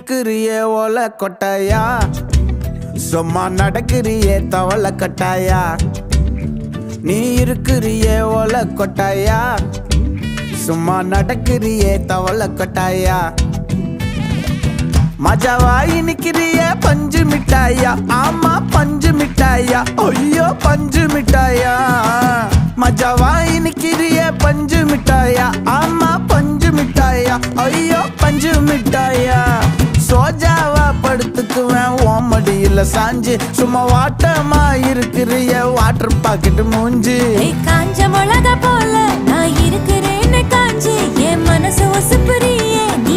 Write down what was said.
இருக்கிறியே ஓலை கொட்டாயா, சும்மா நடக்கிறியே தவளை கட்டாயா. நீ இருக்கிறியே ஓலை கொட்டாயா, சும்மா நடக்கிறியே தவளை கொட்டாயா. மஜாவாயி நிக்கிறிய பஞ்சு மிட்டாயா, ஆமா பஞ்சு மிட்டாயா, ஐயோ பஞ்சு மிட்டாயா. மஜாவாயி நிக்கிறிய பஞ்சு மிட்டாயா, ஆமா பஞ்சு மிட்டாயா, ஐயோ பஞ்சு மிட்டாயா. சோஜாவா படுத்துக்குவேன் ஓமடியில சாஞ்சு, சும்மா வாட்டமா இருக்கிறிய வாட்டர் பாக்கெட் மூஞ்சி. காஞ்ச மிளகா போல நான் இருக்கிறேன்னு காஞ்சி, என் மனசு ஒசுப்புறியே நீ